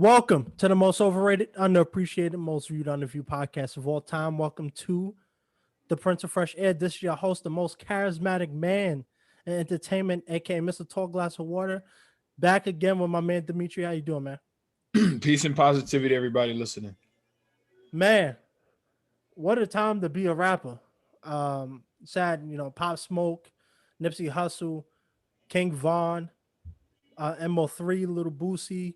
Welcome to the most overrated, underappreciated, most viewed, underviewed podcast of all time. Welcome to the Prince of Fresh Air. This is your host, the most charismatic man in entertainment, aka Mr. Tall Glass of Water. Back again with my man Dimitri. How you doing, man? Peace and positivity, everybody listening. Man, what a time to be a rapper. Sad, Pop Smoke, Nipsey Hussle, King Von, MO3, Little Boosie.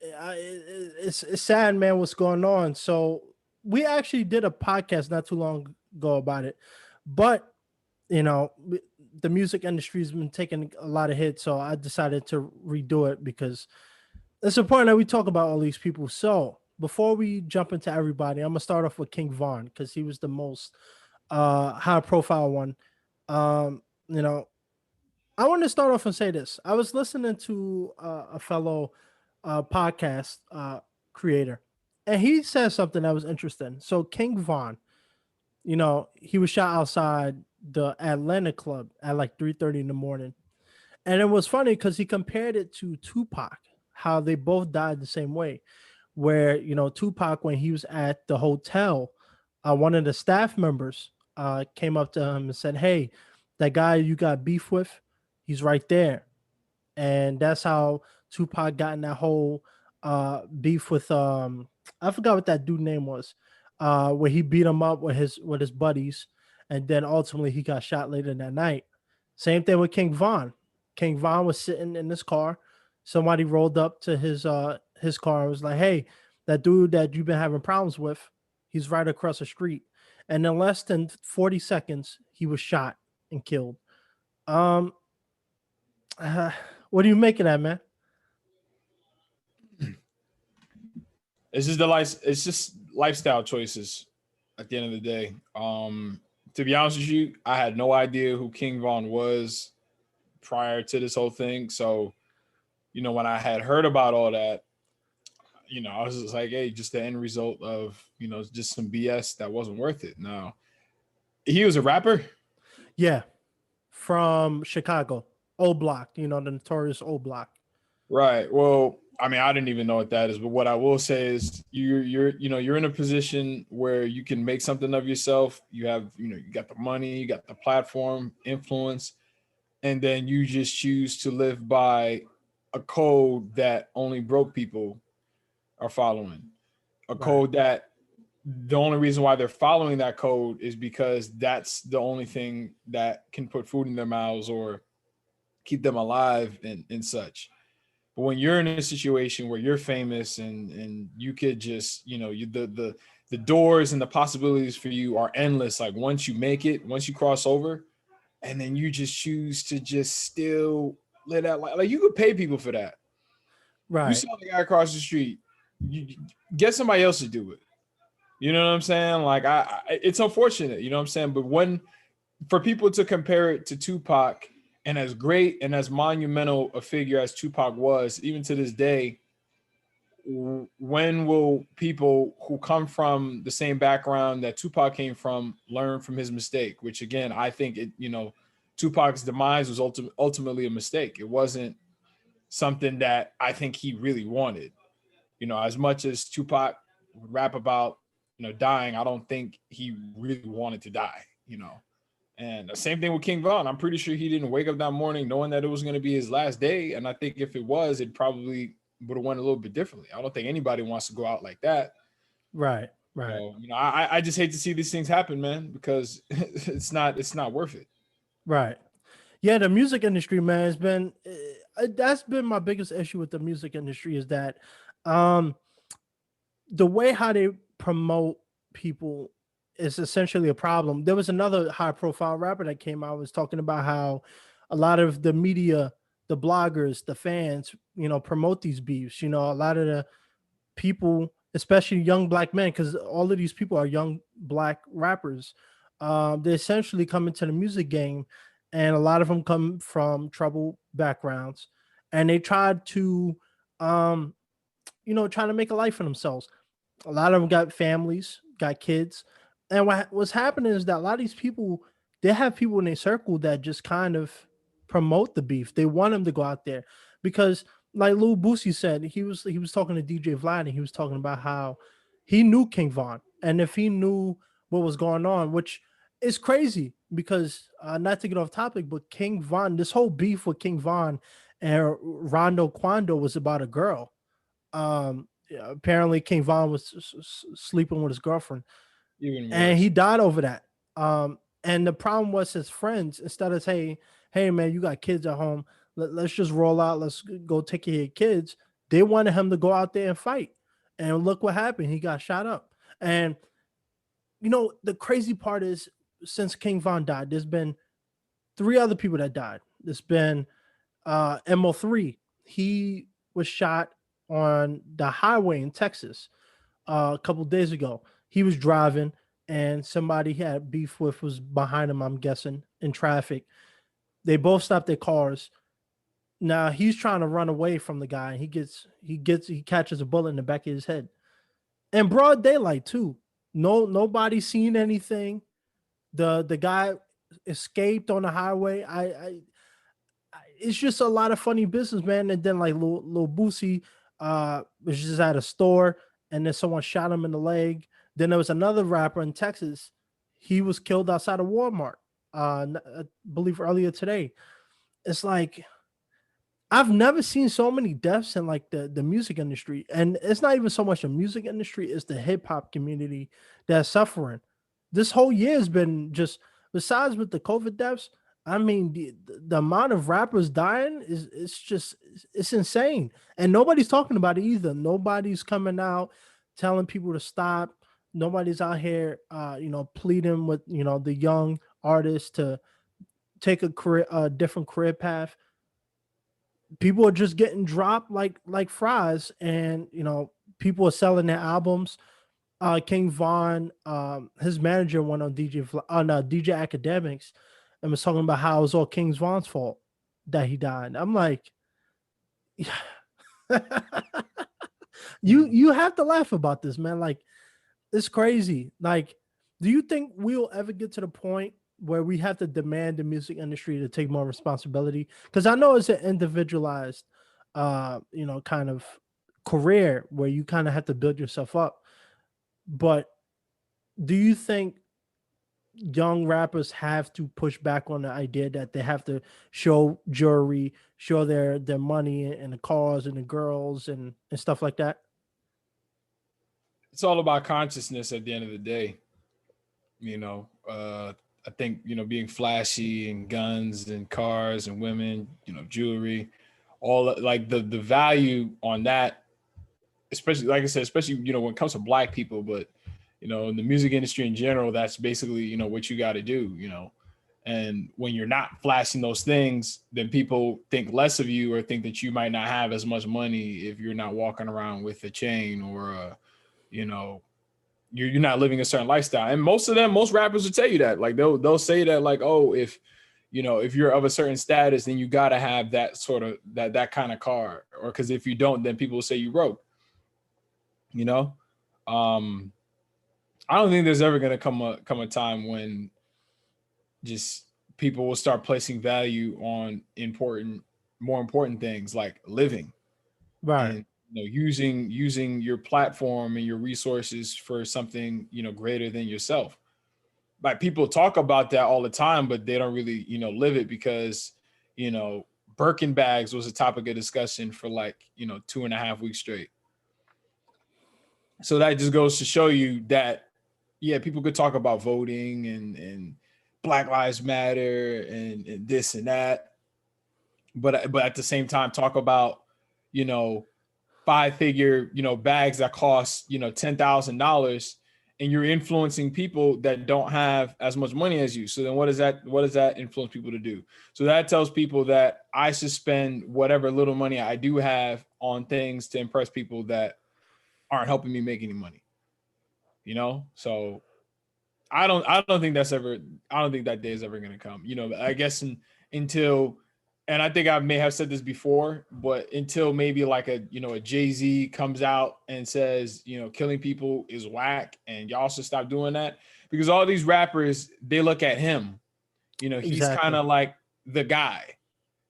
It's sad, man, what's going on. So we actually did a podcast not too long ago about it, but the music industry has been taking a lot of hits, so I decided to redo it because it's important that we talk about all these people. So before we jump into everybody, I'm gonna start off with King Von because he was the most high profile one. um you know I want to start off and say this. I was listening to a fellow podcast creator, and he said something that was interesting. So King Von, he was shot outside the Atlanta club at like 3:30 in the morning. And it was funny because he compared it to Tupac, how they both died the same way. Where, Tupac, when he was at the hotel, one of the staff members came up to him and said, "Hey, that guy you got beef with, he's right there." And that's how Tupac got in that whole beef with I forgot what that dude name was, where he beat him up with his buddies, and then ultimately he got shot later that night. Same thing with King Von. King Von was sitting in his car. Somebody rolled up to his car and was like, "Hey, that dude that you've been having problems with, he's right across the street." And in less than 40 seconds, he was shot and killed. Um, what do you make of that, man? It's just lifestyle choices at the end of the day. To be honest with you, I had no idea who King Von was prior to this whole thing. So, when I had heard about all that, I was just like, hey, just the end result of, just some BS that wasn't worth it. Now, he was a rapper. Yeah, from Chicago, Old Block. The notorious Old Block. Right. Well, I mean, I didn't even know what that is, but what I will say is you're in a position where you can make something of yourself. You have, you got the money, you got the platform, influence, and then you just choose to live by a code that only broke people are following. A code that the only reason why they're following that code is because that's the only thing that can put food in their mouths or keep them alive and such. But when you're in a situation where you're famous and you could just, the doors and the possibilities for you are endless. Like once you make it, once you cross over, and then you just choose to just still let out like you could pay people for that. Right. You saw the guy across the street, you get somebody else to do it. You know what I'm saying? Like it's unfortunate, you know what I'm saying? But for people to compare it to Tupac, and as great and as monumental a figure as Tupac was, even to this day, when will people who come from the same background that Tupac came from learn from his mistake? Which again, I think Tupac's demise was ultimately a mistake. It wasn't something that I think he really wanted. As much as Tupac would rap about, dying, I don't think he really wanted to die. And the same thing with King Von. I'm pretty sure he didn't wake up that morning knowing that it was going to be his last day. And I think if it was, it probably would have went a little bit differently. I don't think anybody wants to go out like that. Right. So, I just hate to see these things happen, man, because it's not worth it. Right. Yeah, the music industry, man, has been that's been my biggest issue with the music industry is that the way how they promote people is essentially a problem. There was another high profile rapper that came out was talking about how a lot of the media, the bloggers, the fans, promote these beefs. A lot of the people, especially young black men, because all of these people are young black rappers. They essentially come into the music game, and a lot of them come from troubled backgrounds, and they tried to, try to make a life for themselves. A lot of them got families, got kids, and what's happening is that a lot of these people, they have people in their circle that just kind of promote the beef. They want them to go out there because like Lil Boosie said, he was talking to DJ Vlad, and he was talking about how he knew King Von, and if he knew what was going on, which is crazy because not to get off topic, but King Von, this whole beef with King Von and Rondo Quando was about a girl. Yeah, apparently King Von was sleeping with his girlfriend, Even and he worse. died over that. And the problem was his friends, instead of saying, "Hey man, you got kids at home, let's just roll out, let's go take care of your kids," they wanted him to go out there and fight. And look what happened. He got shot up. And the crazy part is, since King Von died, there's been three other people that died. There's been MO3. He was shot on the highway in Texas a couple days ago. He was driving, and somebody he had beef with was behind him, I'm guessing, in traffic. They both stopped their cars. Now he's trying to run away from the guy. He catches a bullet in the back of his head. And broad daylight too. Nobody seen anything. The guy escaped on the highway. It's just a lot of funny business, man. And then like Lil Boosie was just at a store, and then someone shot him in the leg. Then there was another rapper in Texas. He was killed outside of Walmart. I believe earlier today. It's like I've never seen so many deaths in like the music industry, and it's not even so much the music industry; it's the hip hop community that's suffering. This whole year has been just, besides with the COVID deaths. I mean, the amount of rappers dying is it's insane, and nobody's talking about it either. Nobody's coming out telling people to stop. Nobody's out here, pleading with the young artists to take a different career path. People are just getting dropped like fries, and people are selling their albums. King Von, his manager went on DJ Academics and was talking about how it was all King Von's fault that he died. I'm like, you have to laugh about this, man. Like, it's crazy. Like, do you think we'll ever get to the point where we have to demand the music industry to take more responsibility? Because I know it's an individualized, kind of career where you kind of have to build yourself up. But do you think young rappers have to push back on the idea that they have to show jewelry, show their money and the cars and the girls and stuff like that? It's all about consciousness at the end of the day. I think, being flashy and guns and cars and women, jewelry, all like the value on that, especially like I said, especially, when it comes to black people, but in the music industry in general, that's basically, what you got to do, and when you're not flashing those things, then people think less of you or think that you might not have as much money if you're not walking around with a chain or you know, you're not living a certain lifestyle. And most rappers will tell you that. Like they'll say that, like, oh, if you're of a certain status, then you gotta have that sort of that kind of car. Or because if you don't, then people will say you broke. You know? I don't think there's ever gonna come a time when just people will start placing value on more important things like living Right. and using your platform and your resources for something greater than yourself. Like people talk about that all the time, but they don't really live it because Birkin bags was a topic of discussion for like 2.5 weeks straight. So that just goes to show you that yeah, people could talk about voting and Black Lives Matter and this and that, but at the same time talk about you know 5-figure bags that cost $10,000, and you're influencing people that don't have as much money as you. So then what does that influence people to do? So that tells people that I should spend whatever little money I do have on things to impress people that aren't helping me make any money. So I don't think that day is ever going to come. I guess until, and I think I may have said this before, but until maybe like a Jay-Z comes out and says, killing people is whack and y'all should stop doing that, because all these rappers, they look at him, he's kind Exactly. of like the guy,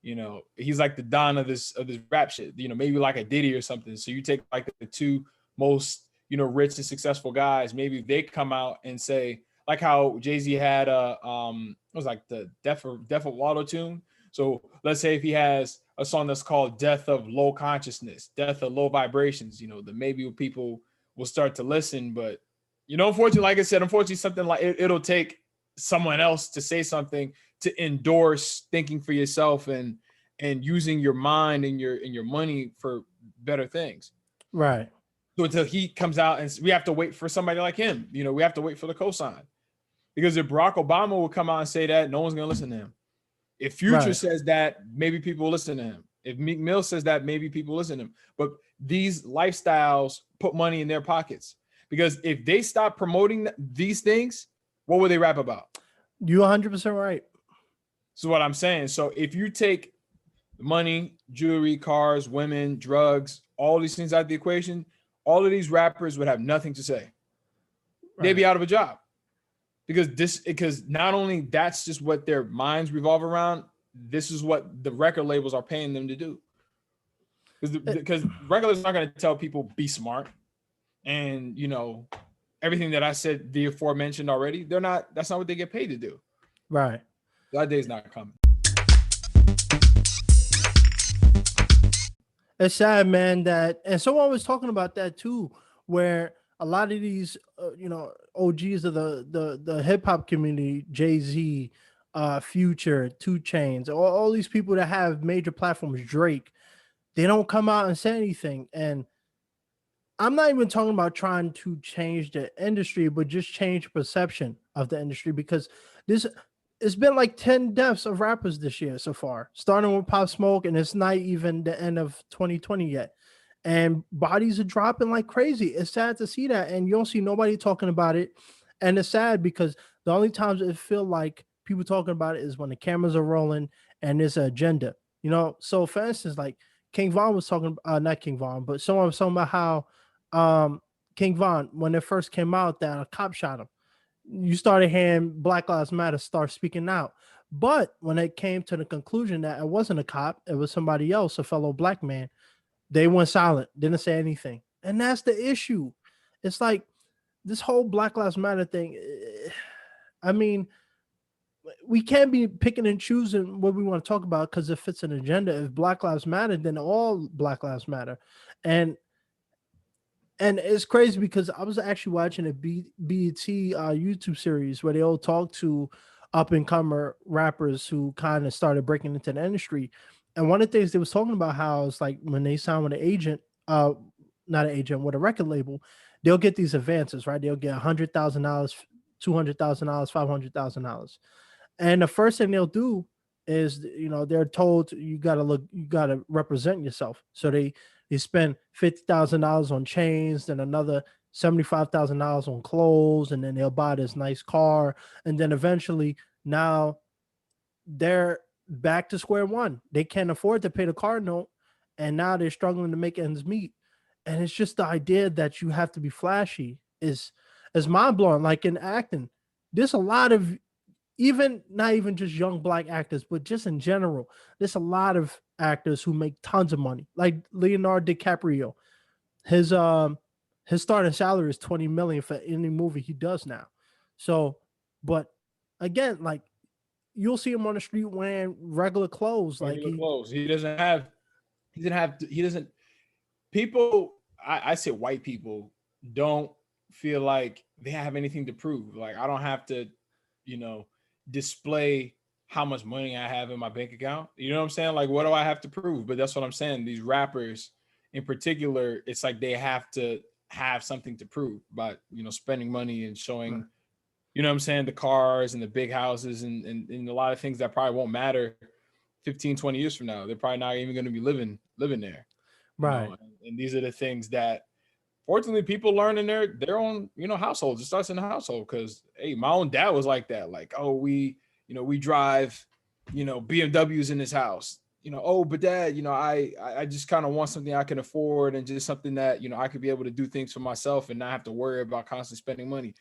You know, he's like the Don of this rap shit. You know, maybe like a Diddy or something. So you take like the two most, you know, rich and successful guys. Maybe they come out and say, like how Jay-Z had it was like the Death of Auto Tune. So let's say if he has a song that's called Death of Low Consciousness, Death of Low Vibrations, you know, then maybe people will start to listen. But, you know, unfortunately, like I said, unfortunately, something like it'll take someone else to say something to endorse thinking for yourself and using your mind and your money for better things. Right. So until he comes out, and we have to wait for somebody like him, you know, we have to wait for the cosign. Because if Barack Obama will come out and say that, no one's gonna listen to him. If Future says that, maybe people will listen to him. If Meek Mill says that, maybe people listen to him. But these lifestyles put money in their pockets. Because if they stop promoting these things, what would they rap about? You 100% right. So what I'm saying. So if you take money, jewelry, cars, women, drugs, all these things out of the equation, all of these rappers would have nothing to say. Right. They'd be out of a job. Because not only that's just what their minds revolve around, this is what the record labels are paying them to do. Because record labels are not going to tell people be smart, and you know everything that I said the aforementioned already. That's not what they get paid to do. Right. That day's not coming. It's sad, man. And someone was talking about that too, where a lot of these, you know, OGs of the hip hop community, Jay-Z, Future, 2 Chainz, all these people that have major platforms, Drake, they don't come out and say anything. And I'm not even talking about trying to change the industry, but just change perception of the industry, because it's been like 10 deaths of rappers this year so far, starting with Pop Smoke, and it's not even the end of 2020 yet. And bodies are dropping like crazy. It's sad to see that. And you don't see nobody talking about it. And it's sad because the only times it feel like people talking about it is when the cameras are rolling and there's an agenda, you know? So for instance, like King Von was talking, not King Von, but someone was talking about how King Von, when it first came out that a cop shot him, you started hearing Black Lives Matter start speaking out. But when it came to the conclusion that it wasn't a cop, it was somebody else, a fellow black man, they went silent, didn't say anything. And that's the issue. It's like this whole Black Lives Matter thing. I mean, we can't be picking and choosing what we want to talk about because it fits an agenda. If Black Lives Matter, then all Black Lives Matter. And it's crazy because I was actually watching a BET YouTube series where they all talk to up and comer rappers who kind of started breaking into the industry. And one of the things they was talking about how it's like when they sign with an agent, not an agent, with a record label, they'll get these advances, right? They'll get $100,000, $200,000, $500,000. And the first thing they'll do is, you know, they're told you gotta represent yourself. So they spend $50,000 on chains, then another $75,000 on clothes, and then they'll buy this nice car. And then eventually now they're back to square one. They can't afford to pay the car note, and now they're struggling to make ends meet. And it's just the idea that you have to be flashy is mind-blowing. Like in acting, there's a lot of, even not even just young black actors, but just in general, there's a lot of actors who make tons of money. Like Leonardo DiCaprio, his starting salary is $20 million for any movie he does now. So, but again, like you'll see him on the street wearing regular clothes. Clothes. He doesn't. People, I say white people don't feel like they have anything to prove. Like I don't have to, you know, display how much money I have in my bank account. You know what I'm saying? Like, what do I have to prove? But that's what I'm saying. These rappers in particular, it's like they have to have something to prove by, you know, spending money and showing, you know what I'm saying, the cars and the big houses and a lot of things that probably won't matter 15, 20 years from now. They're probably not even going to be living there. Right. You know? And these are the things that fortunately people learn in their own, you know, households. It starts in the household because, hey, my own dad was like that. Like, oh, we drive, you know, BMWs in this house. You know, oh, but dad, you know, I just kind of want something I can afford and just something that, you know, I could be able to do things for myself and not have to worry about constantly spending money.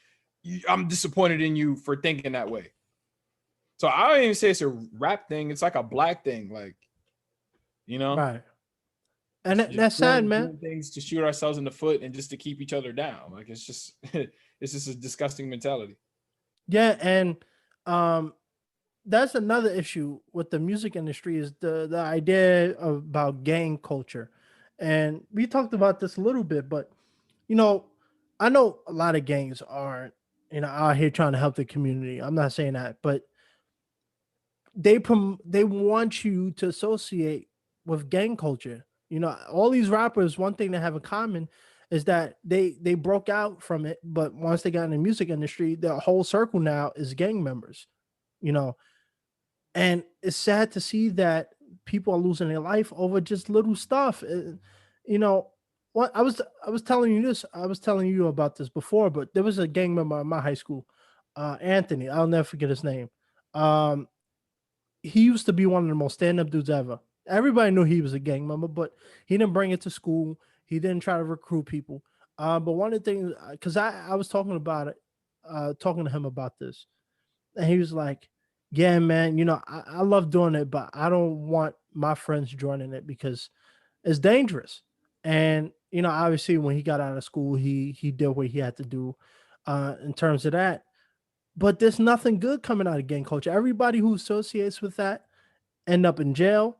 I'm disappointed in you for thinking that way. So I don't even say it's a rap thing. It's like a black thing. Like You know, Right. And just that's sad, man. doing things to shoot ourselves in the foot and just to keep each other down. Like it's just it's just a disgusting mentality. Yeah, and um that's another issue with the music industry is the idea about gang culture. And we talked about this a little bit, but you know, I know a lot of gangs aren't, out here trying to help the community. I'm not saying that, but they want you to associate with gang culture. All these rappers, one thing they have in common is that they broke out from it, but once they got in the music industry, their whole circle now is gang members. You know, and it's sad to see that people are losing their life over just little stuff. You know, what I was telling you this, I was telling you about this before, but there was a gang member in my high school, Anthony. I'll never forget his name. Um, he used to be one of the most stand-up dudes ever. Everybody knew he was a gang member, but he didn't bring it to school. He didn't try to recruit people. But one of the things, because I was talking about it, talking to him about this, and he was like, "Yeah, man, I love doing it, but I don't want my friends joining it because it's dangerous." And obviously, when he got out of school, he did what he had to do in terms of that. But there's nothing good coming out of gang culture. Everybody who associates with that end up in jail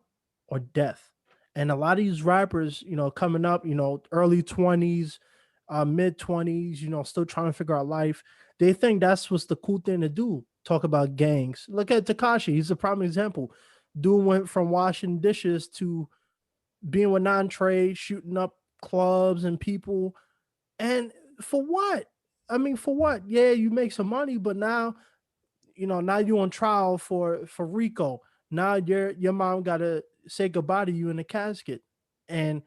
or death. And a lot of these rappers, coming up, early 20s, mid 20s, still trying to figure out life. They think that's what's the cool thing to do. Talk about gangs. Look at Takashi. He's a prime example. Dude went from washing dishes to being with non-trade, shooting up clubs and people. And for what? I mean, for what? Yeah, you make some money, but now you're on trial for RICO. Now your mom gotta say goodbye to you in the casket. And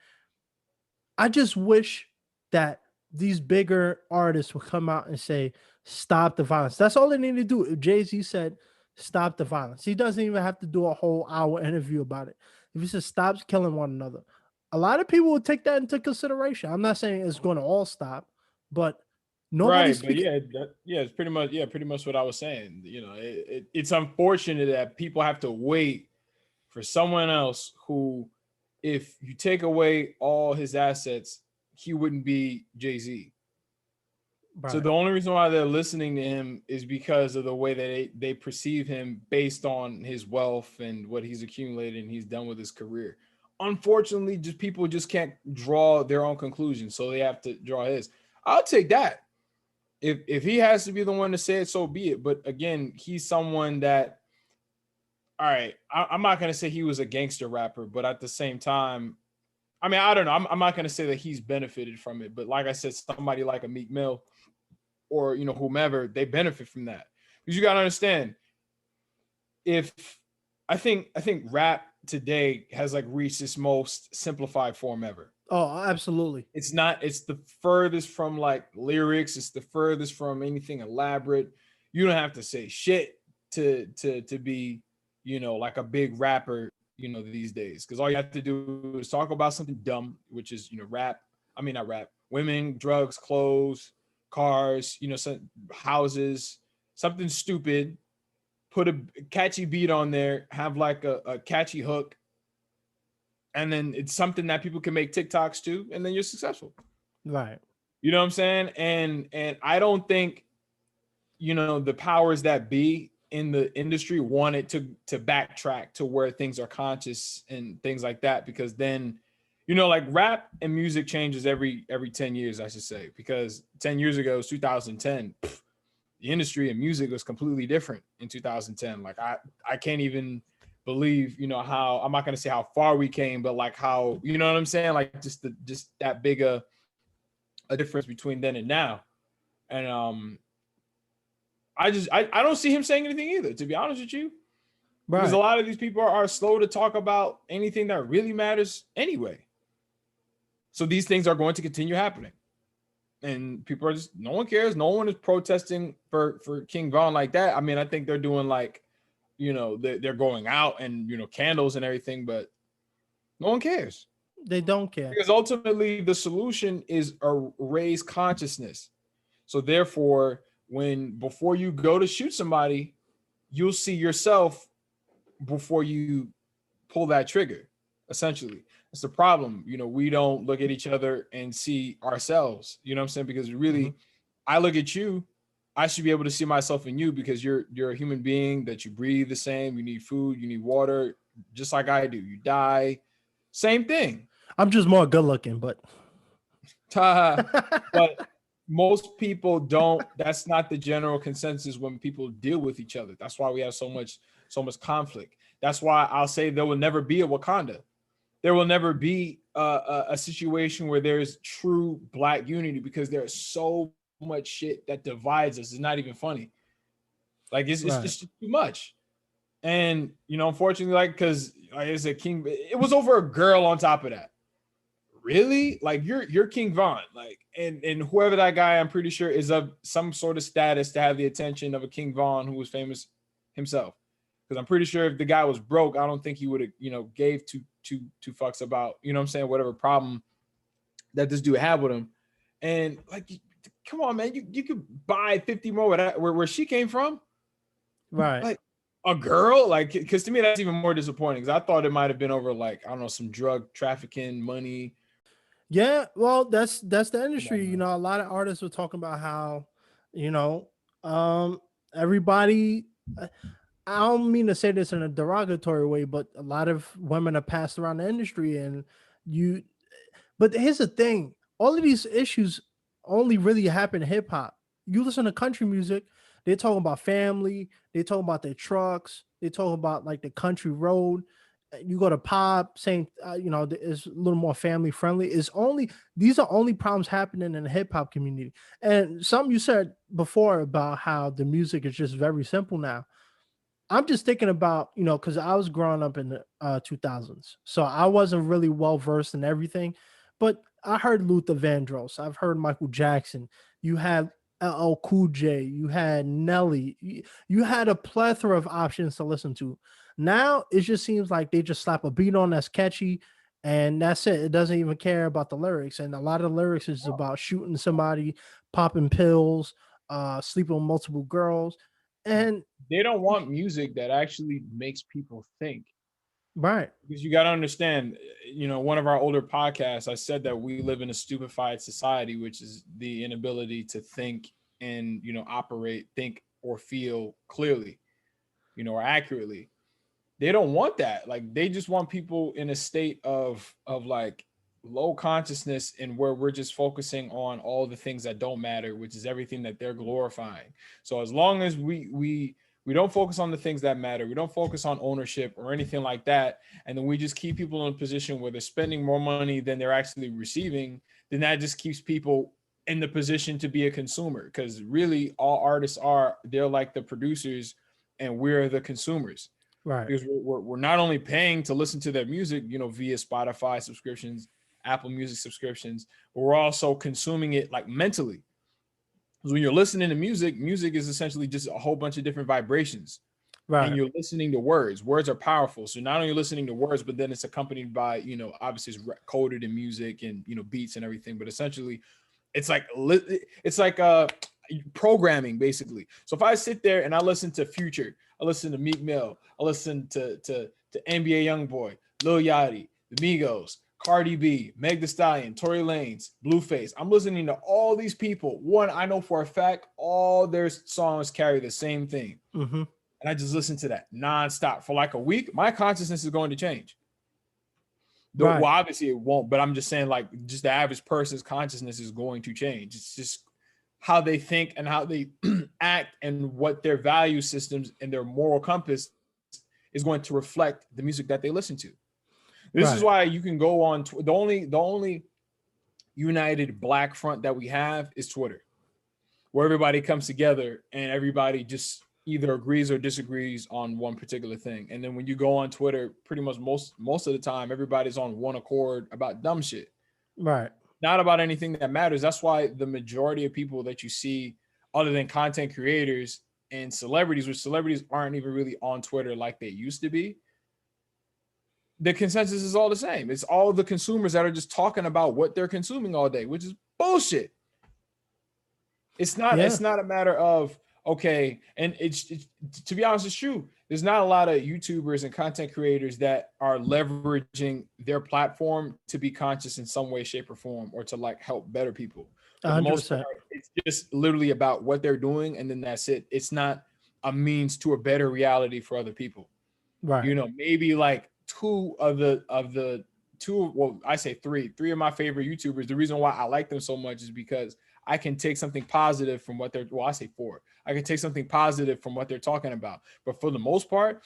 I just wish that these bigger artists would come out and say, stop the violence. That's all they need to do. If Jay-Z said, stop the violence, he doesn't even have to do a whole hour interview about it. If he says, stop killing one another, a lot of people will take that into consideration. I'm not saying it's going to all stop, but nobody's Right, but speaking. it's pretty much what I was saying. It's unfortunate that people have to wait for someone else who, if you take away all his assets, he wouldn't be Jay-Z. So Right. the only reason why they're listening to him is because of the way that they perceive him based on his wealth and what he's accumulated and he's done with his career. Unfortunately, just people just can't draw their own conclusions, so they have to draw his. I'll take that. If he has to be the one to say it, so be it. But again, he's someone that, all right, I'm not gonna say he was a gangster rapper, but at the same time, I mean, I don't know. I'm not gonna say that he's benefited from it, but like I said, somebody like a Meek Mill or whomever, they benefit from that. Because you gotta understand, if I think rap today has like reached its most simplified form ever. Oh, absolutely. It's the furthest from like lyrics, it's the furthest from anything elaborate. You don't have to say shit to be, like a big rapper, these days. Because all you have to do is talk about something dumb, which is, rap. I mean, not rap, women, drugs, clothes, cars, some houses, something stupid, put a catchy beat on there, have like a catchy hook, and then it's something that people can make TikToks to, and then you're successful. Right. You know what I'm saying? And I don't think, the powers that be in the industry wanted to backtrack to where things are conscious and things like that, because then, like rap and music changes every 10 years, I should say, because 10 years ago, it was 2010. The industry and music was completely different in 2010. Like I can't even believe, how, I'm not going to say how far we came, but like how, you know what I'm saying? Like just that big a difference between then and now. And I don't see him saying anything either, to be honest with you, because a Right. lot of these people are slow to talk about anything that really matters anyway. So these things are going to continue happening. And people are just, no one cares. No one is protesting for King Von like that. I mean, I think they're doing like, they're going out and, candles and everything, but no one cares. They don't care. Because ultimately the solution is a raised consciousness. So therefore, before you go to shoot somebody, you'll see yourself before you pull that trigger. essentially. It's the problem. You know, we don't look at each other and see ourselves. You know what I'm saying? Because really, I look at you, I should be able to see myself in you because you're a human being that you breathe the same. You need food, you need water, just like I do. You die, same thing. I'm just more good looking, but But most people don't. That's not the general consensus when people deal with each other. That's why we have so much conflict. That's why I'll say there will never be a Wakanda. There will never be a situation where there's true Black unity because there's so much shit that divides us. It's not even funny. Like it's just too much. And you know, unfortunately, like because like I said, King, it was over a girl on top of that. Really? Like you're King Von, like and whoever that guy, I'm pretty sure is of some sort of status to have the attention of a King Von who was famous himself. Because I'm pretty sure if the guy was broke, I don't think he would have, you know, gave two fucks about, you know what I'm saying, whatever problem that this dude had with him. And like, come on, man, you could buy 50 more where she came from. right. Like a girl, like, because to me that's even more disappointing because I thought it might have been over like, I don't know, some drug trafficking money. Yeah, well, that's the industry. You know, a lot of artists were talking about how, you know, everybody. I don't mean to say this in a derogatory way, but a lot of women are passed around the industry, and you. But here's the thing: all of these issues only really happen in hip hop. You listen to country music; they talk about family, they talk about their trucks, they talk about like the country road. You go to pop, same, you know, it's a little more family friendly. It's only these are only problems happening in the hip hop community. And some you said before about how the music is just very simple now. I'm just thinking about, you know, because I was growing up in the 2000s. So I wasn't really well versed in everything, but I heard Luther Vandross. I've heard Michael Jackson. You had LL Cool J. You had Nelly. You had a plethora of options to listen to. Now it just seems like they just slap a beat on that's catchy and that's it. It doesn't even care about the lyrics. And a lot of the lyrics is about shooting somebody, popping pills, sleeping with multiple girls. And They don't want music that actually makes people think. right. Because you got to understand, you know, one of our older podcasts, I said that we live in a stupefied society, which is the inability to think and, you know, operate, think or feel clearly, you know, or accurately. They don't want that. Like they just want people in a state of like low consciousness and where we're just focusing on all the things that don't matter, which is everything that they're glorifying. So as long as we don't focus on the things that matter, we don't focus on ownership or anything like that, and then we just keep people in a position where they're spending more money than they're actually receiving, then that just keeps people in the position to be a consumer. Because really all artists they're like the producers and we're the consumers. Right. Because we're not only paying to listen to their music, you know, via Spotify subscriptions, Apple Music subscriptions, but we're also consuming it like mentally. Because when you're listening to music, music is essentially just a whole bunch of different vibrations. Right. And you're listening to words. Words are powerful. So not only listening to words, but then it's accompanied by, you know, obviously it's coded in music and, you know, beats and everything. But essentially, it's like programming basically. So if I sit there and I listen to Future, I listen to Meek Mill, I listen to NBA YoungBoy, Lil Yachty, the Migos, Cardi B, Meg Thee Stallion, Tory Lanez, Blueface. I'm listening to all these people. One, I know for a fact all their songs carry the same thing. Mm-hmm. And I just listen to that nonstop for like a week. My consciousness is going to change. Right. Well, obviously it won't, but I'm just saying, like, just the average person's consciousness is going to change. It's just how they think and how they act and what their value systems and their moral compass is going to reflect the music that they listen to. This is why you can go on the only united Black front that we have is Twitter, where everybody comes together and everybody just either agrees or disagrees on one particular thing. And then when you go on Twitter, pretty much most of the time, everybody's on one accord about dumb shit. Right. Not about anything that matters. That's why the majority of people that you see, other than content creators and celebrities, which celebrities aren't even really on Twitter like they used to be, the consensus is all the same. It's all the consumers that are just talking about what they're consuming all day, which is bullshit. It's not a matter of, okay, and it's to be honest, it's true. There's not a lot of YouTubers and content creators that are leveraging their platform to be conscious in some way, shape, or form, or to like help better people. For the most part, 100%. it's just literally about what they're doing, and then that's it. It's not a means to a better reality for other people. Right. You know, maybe like two, well, I say three of my favorite YouTubers. The reason why I like them so much is because I can take something positive from what they're, well, I say four. I can take something positive from what they're talking about. But for the most part,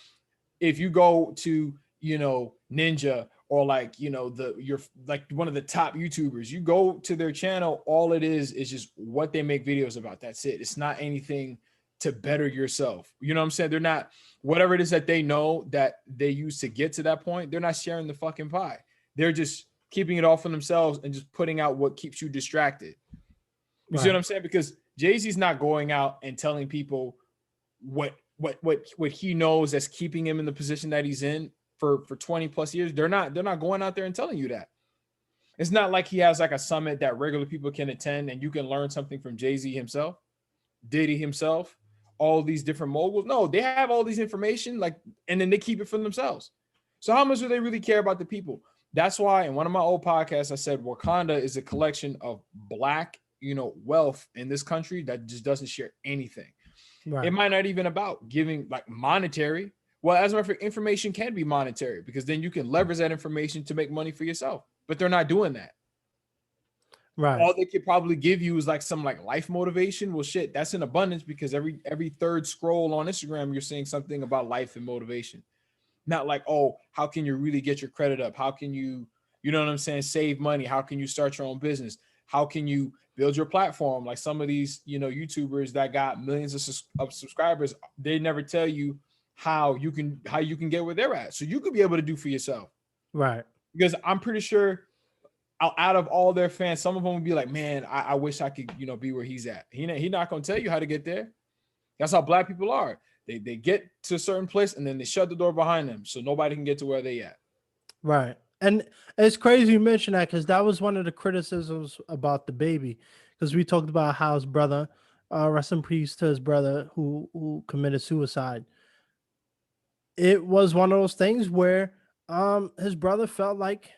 if you go to, you know, Ninja or like, you know, you're like one of the top YouTubers, you go to their channel, all it is just what they make videos about. That's it. It's not anything to better yourself. You know what I'm saying? They're not, whatever it is that they know that they use to get to that point, they're not sharing the fucking pie. They're just keeping it all for themselves and just putting out what keeps you distracted. You see what I'm saying? Because Jay-Z's not going out and telling people what he knows that's keeping him in the position that he's in for 20 plus years. They're not going out there and telling you that. It's not like he has like a summit that regular people can attend and you can learn something from Jay-Z himself, Diddy himself, all these different moguls. No, they have all these information, like, and then they keep it for themselves. So how much do they really care about the people? That's why in one of my old podcasts, I said Wakanda is a collection of black, you know, wealth in this country that just doesn't share anything. Right. It might not even about giving like monetary. Well, as a matter of fact, information can be monetary because then you can leverage that information to make money for yourself. But they're not doing that. Right. All they could probably give you is like some like life motivation. Well, shit, that's in abundance because every third scroll on Instagram, you're seeing something about life and motivation. Not like, oh, how can you really get your credit up? How can you, you know what I'm saying, save money? How can you start your own business? How can you build your platform? Like some of these, you know, YouTubers that got millions of subscribers, they never tell you how you can get where they're at. So you could be able to do for yourself. Right. Because I'm pretty sure out of all their fans, some of them would be like, man, I wish I could, you know, be where he's at. He's not going to tell you how to get there. That's how black people are. They get to a certain place and then they shut the door behind them so nobody can get to where they at. Right. And it's crazy you mention that because that was one of the criticisms about the baby, because we talked about how his brother, rest in peace to his brother who committed suicide. It was one of those things where his brother felt like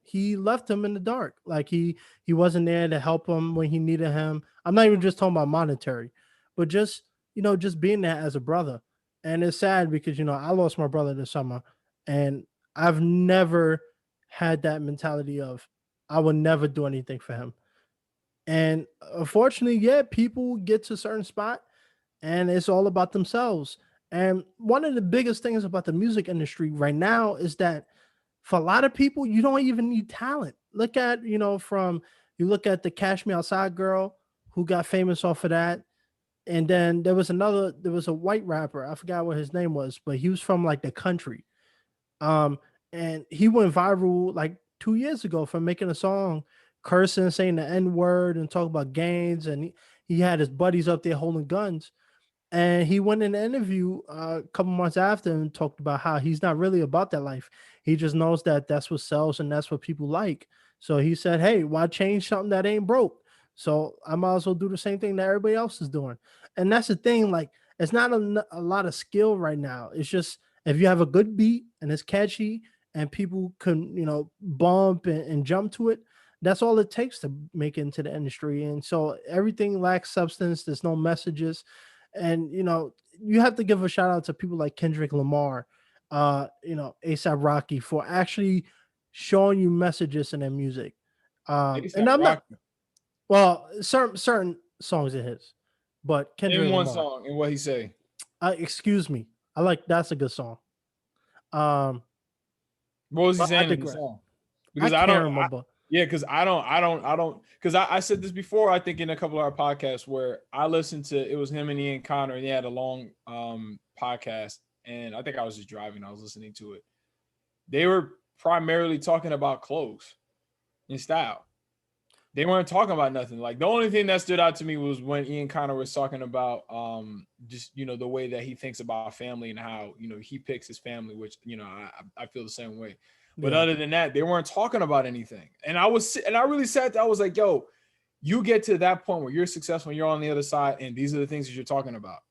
he left him in the dark. Like he wasn't there to help him when he needed him. I'm not even just talking about monetary, but just, you know, just being there as a brother. And it's sad because, you know, I lost my brother this summer and I've never had that mentality of I would never do anything for him. And unfortunately, yeah, people get to a certain spot and it's all about themselves. And one of the biggest things about the music industry right now is that for a lot of people, you don't even need talent. Look at, you know, you look at the Cash Me Outside girl who got famous off of that. And then there was a white rapper, I forgot what his name was, but he was from like the country. And he went viral like 2 years ago for making a song cursing, saying the N-word and talking about gangs. And he had his buddies up there holding guns. And he went in an interview a couple months after and talked about how he's not really about that life. He just knows that that's what sells and that's what people like. So he said, hey, why change something that ain't broke? So I might as well do the same thing that everybody else is doing. And that's the thing. Like, it's not a lot of skill right now. It's just if you have a good beat and it's catchy and people can, you know, bump and jump to it, that's all it takes to make it into the industry. And so everything lacks substance. There's no messages. And, you know, you have to give a shout out to people like Kendrick Lamar, you know, ASAP Rocky for actually showing you messages in their music. And I'm not, well, certain songs of his, but Kendrick in one Lamar, song and what he say. Excuse Me. That's a good song. What was he saying in the song? Because I don't remember. Because I said this before, I think in a couple of our podcasts where I listened to, it was him and Ian Connor, and they had a long podcast, and I think I was just driving, I was listening to it. They were primarily talking about clothes and style. They weren't talking about nothing. Like the only thing that stood out to me was when Ian Connor was talking about just, you know, the way that he thinks about family and how, you know, he picks his family, which, you know, I feel the same way. But other than that, they weren't talking about anything. And I really sat there, I was like, yo, you get to that point where you're successful and you're on the other side, and these are the things that you're talking about.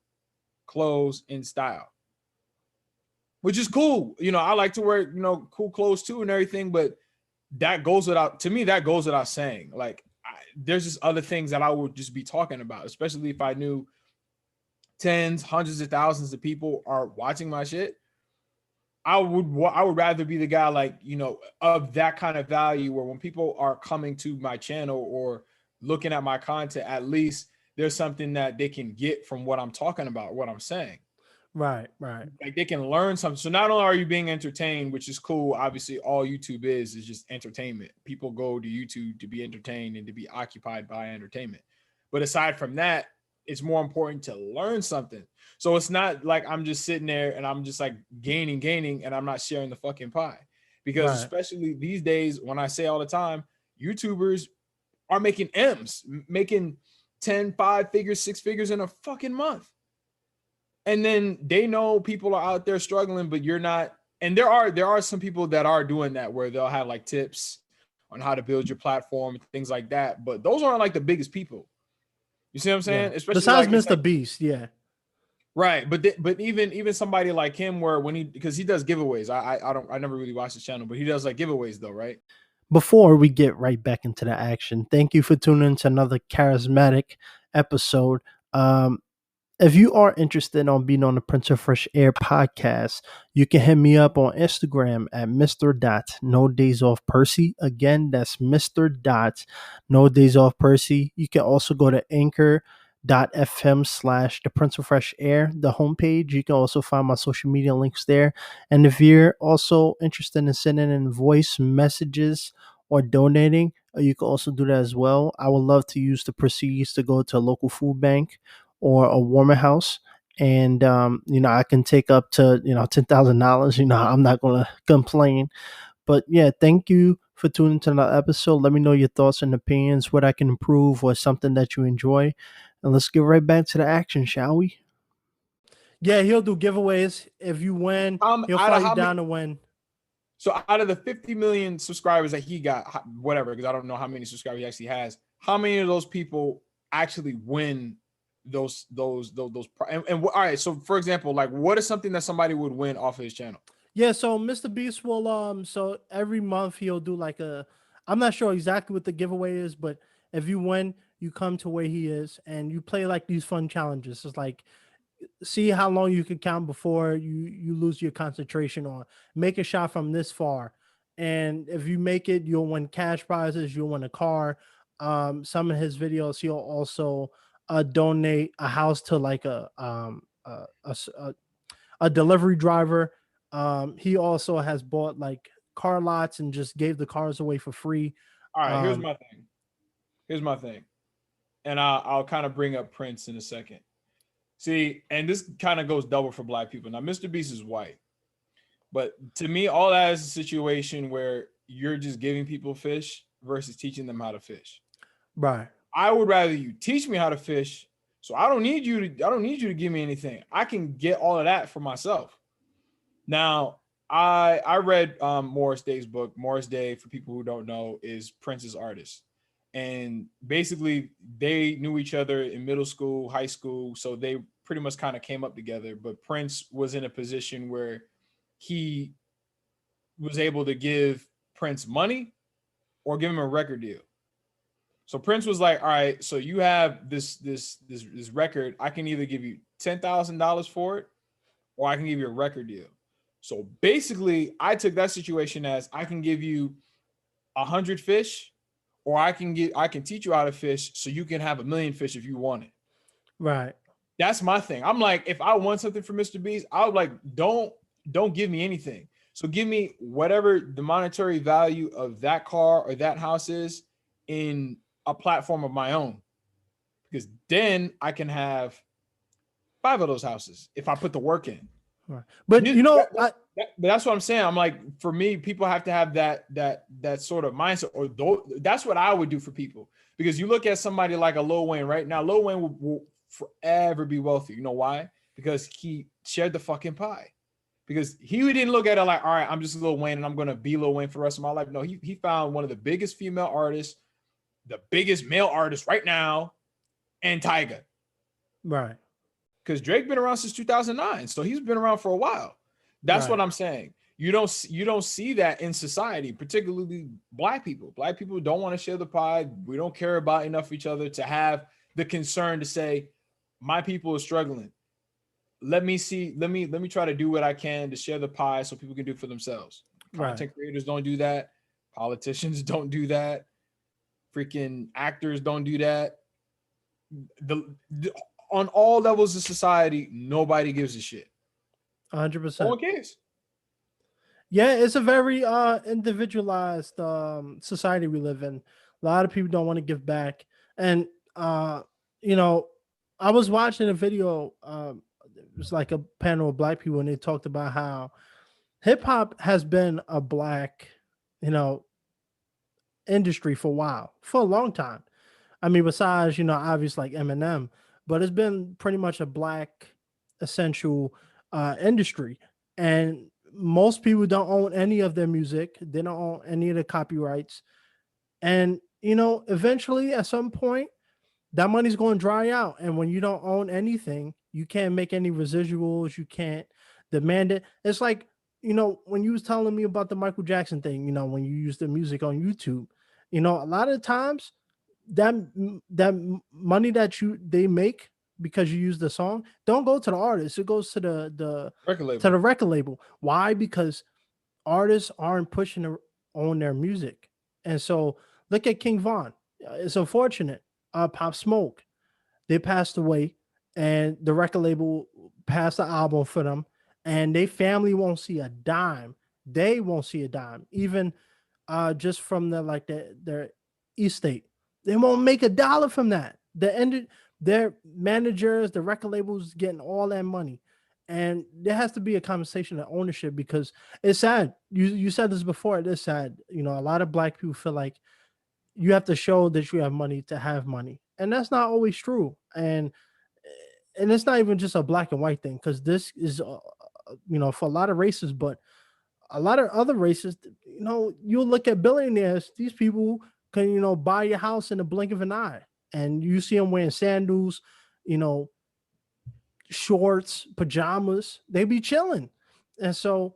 Clothes in style. Which is cool. You know, I like to wear, you know, cool clothes too and everything, but that goes without, to me, that goes without saying. Like, there's just other things that I would just be talking about, especially if I knew tens, hundreds of thousands of people are watching my shit. I would rather be the guy, like, you know, of that kind of value, where when people are coming to my channel or looking at my content, at least there's something that they can get from what I'm talking about, what I'm saying. Right, right. Like, they can learn something. So not only are you being entertained, which is cool, obviously all YouTube is just entertainment. People go to YouTube to be entertained and to be occupied by entertainment. But aside from that, it's more important to learn something. So it's not like I'm just sitting there and I'm just like gaining, and I'm not sharing the fucking pie. Because Right. especially these days, when I say all the time, YouTubers are making M's, making 10, 5 figures, 6 figures in a fucking month. And then they know people are out there struggling, but you're not. And there are some people that are doing that, where they'll have like tips on how to build your platform and things like that. But those aren't like the biggest people. You see what I'm saying? Yeah. Especially Besides like, it's Mr. like, Beast, yeah. right. But even somebody like him, where when because he does giveaways. I never really watched his channel, but he does like giveaways though, right? Before we get right back into the action, thank you for tuning in to another charismatic episode. If you are interested on being on the Prince of Fresh Air podcast, you can hit me up on Instagram at Mr. No Days Off Percy. Again, that's Mr. No Days Off Percy. You can also go to anchor.fm/ the Prince of Fresh Air, the homepage. You can also find my social media links there. And if you're also interested in sending in voice messages or donating, you can also do that as well. I would love to use the proceeds to go to a local food bank or a warmer house, and I can take up to $10,000. I'm not gonna complain. But yeah, thank you for tuning to another episode. Let me know your thoughts and opinions, what I can improve, or something that you enjoy, and let's get right back to the action, shall we? Yeah, he'll do giveaways. If you win, he'll Out fly of you how down many, to win. so out of the 50 million subscribers that he got, whatever, because I don't know how many subscribers he actually has, how many of those people actually win those all right, so for example, like, what is something that somebody would win off of his channel? Yeah, so Mr. Beast will so every month he'll do like I'm not sure exactly what the giveaway is, but if you win, you come to where he is and you play like these fun challenges. It's like, see how long you can count before you lose your concentration, or make a shot from this far. And if you make it, you'll win cash prizes, you'll win a car. Some of his videos, he'll also donate a house to like a delivery driver. He also has bought like car lots and just gave the cars away for free. All right, Um, here's my thing, and I'll kind of bring up Prince in a second. See, and this kind of goes double for Black people. Now, Mr. Beast is white, but to me, all that is a situation where you're just giving people fish versus teaching them how to fish. right. I would rather you teach me how to fish, so I don't need you to give me anything. I can get all of that for myself. Now, I read Morris Day's book. Morris Day, for people who don't know, is Prince's artist. And basically they knew each other in middle school, high school, so they pretty much kind of came up together. But Prince was in a position where he was able to give Prince money or give him a record deal. So Prince was like, all right, so you have this record. I can either give you $10,000 for it, or I can give you a record deal. So basically, I took that situation as, I can give you 100 fish, or I can teach you how to fish so you can have 1,000,000 fish if you want it. Right. That's my thing. I'm like, if I want something from Mr. Beast, I would like, don't give me anything. So give me whatever the monetary value of that car or that house is in a platform of my own, because then I can have 5 of those houses if I put the work in. Right. But that's what I'm saying. I'm like, for me, people have to have that sort of mindset, or that's what I would do for people. Because you look at somebody like a Lil Wayne right now. Lil Wayne will forever be wealthy. You know why? Because he shared the fucking pie. Because he didn't look at it like, all right, I'm just Lil Wayne and I'm gonna be Lil Wayne for the rest of my life. No, he found one of the biggest female artists the biggest male artist right now and Tyga. Right. Because Drake been around since 2009, so he's been around for a while. That's what Right. I'm saying. You don't see that in society, particularly black people. Black people don't want to share the pie. We don't care about enough of each other to have the concern to say, my people are struggling. Let me try to do what I can to share the pie so people can do it for themselves. Content Right. creators don't do that. Politicians don't do that. Freaking actors don't do that. On all levels of society, nobody gives a shit. 100%. No one cares. Yeah, it's a very individualized society we live in. A lot of people don't want to give back. And you know, I was watching a video, it was like a panel of black people, and they talked about how hip hop has been a black, you know, industry for a while, for a long time. I mean, besides, obvious like Eminem, but it's been pretty much a black essential industry. And most people don't own any of their music, they don't own any of the copyrights. And, eventually at some point, that money's going to dry out. And when you don't own anything, you can't make any residuals, you can't demand it. It's like, when you was telling me about the Michael Jackson thing, when you use the music on YouTube, a lot of times that money that they make because you use the song don't go to the artist, it goes to the Record label. to the record label. Why? Because artists aren't pushing on their music. And so look at King Von. It's unfortunate. Pop Smoke, they passed away, and the record label passed the album for them, and they family won't see a dime. They won't see a dime, even just from their estate. They won't make a dollar from that. Their managers, the record labels getting all that money. And there has to be a conversation of ownership, because it's sad. You said this before. It is sad. A lot of black people feel like you have to show that you have money to have money, and that's not always true. And it's not even just a black and white thing, because this is for a lot of races, but a lot of other races, you look at billionaires, these people can, buy your house in the blink of an eye. And you see them wearing sandals, you know, shorts, pajamas, they be chilling. And so,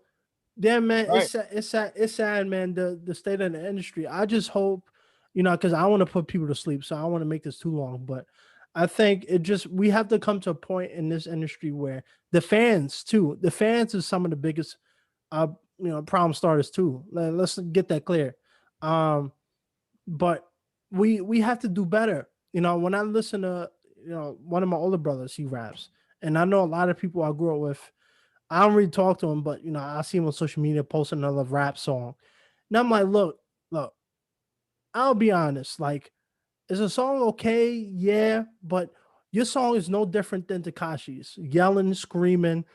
yeah, man, Right. it's sad, man, the state of the industry. I just hope, because I want to put people to sleep, so I don't want to make this too long, but I think we have to come to a point in this industry where the fans is some of the biggest uh problem starters too. Let's get that clear. But we have to do better. When I listen to one of my older brothers, he raps, and I know a lot of people I grew up with. I don't really talk to him, but I see him on social media posting another rap song. And I'm like, look, I'll be honest, like, is a song okay? Yeah, but your song is no different than Takashi's. Yelling, screaming,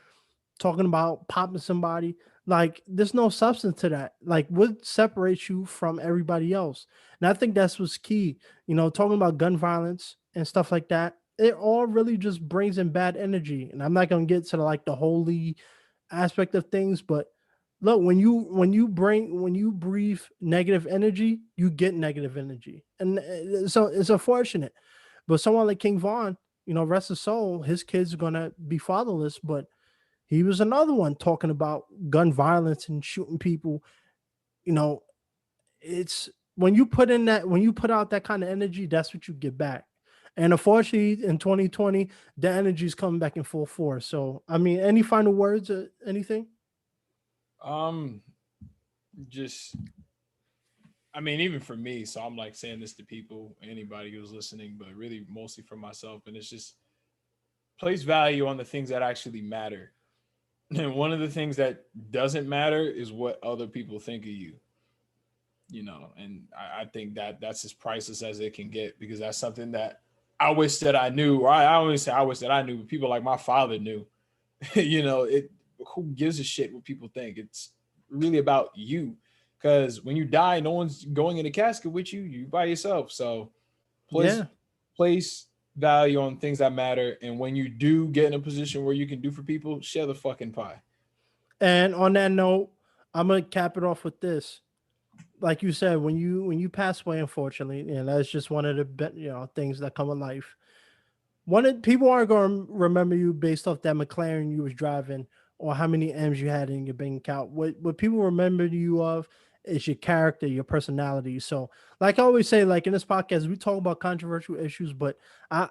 talking about popping somebody. Like, there's no substance to that. Like, what separates you from everybody else? And I think that's what's key. Talking about gun violence and stuff like that, it all really just brings in bad energy. And I'm not gonna get to the holy aspect of things, but look, when you breathe negative energy, you get negative energy. And so it's unfortunate. But someone like King Von, rest his soul, his kids are gonna be fatherless, but he was another one talking about gun violence and shooting people. You know, it's when you put out that kind of energy, that's what you get back. And unfortunately, in 2020, the energy is coming back in full force. So, I mean, any final words or anything? Um, just I mean, even for me, so I'm like saying this to people, anybody who's listening, but really mostly for myself, and it's just place value on the things that actually matter. And one of the things that doesn't matter is what other people think of you. And I think that that's as priceless as it can get, because that's something that I wish that I knew. Or I always say I wish that I knew, but people like my father knew. It who gives a shit what people think? It's really about you. Because when you die, no one's going in a casket with you. You by yourself. So place Yeah. place value on things that matter. And when you do get in a position where you can do for people, share the fucking pie. And on that note, I'm gonna cap it off with this. like you said, when you pass away, unfortunately, and that's just one of the things that come in life. People aren't going to remember you based off that McLaren you was driving or how many M's you had in your bank account. What people remember you of is your character, your personality. So, like I always say, like in this podcast, we talk about controversial issues, but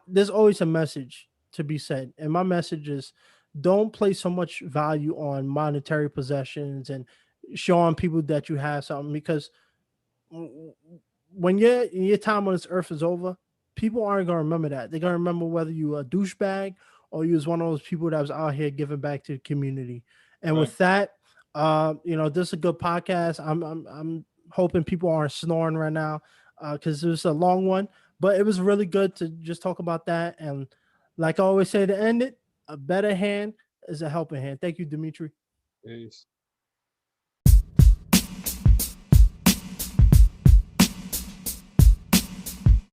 there's always a message to be said, and my message is don't place so much value on monetary possessions and showing people that you have something because when your time on this earth is over, people aren't gonna remember that. They're gonna remember whether you a douchebag or you was one of those people that was out here giving back to the community. And Right. with that, this is a good podcast. I'm hoping people aren't snoring right now because it was a long one, but it was really good to just talk about that. And like I always say to end it, a better hand is a helping hand. Thank you, Dimitri. Peace.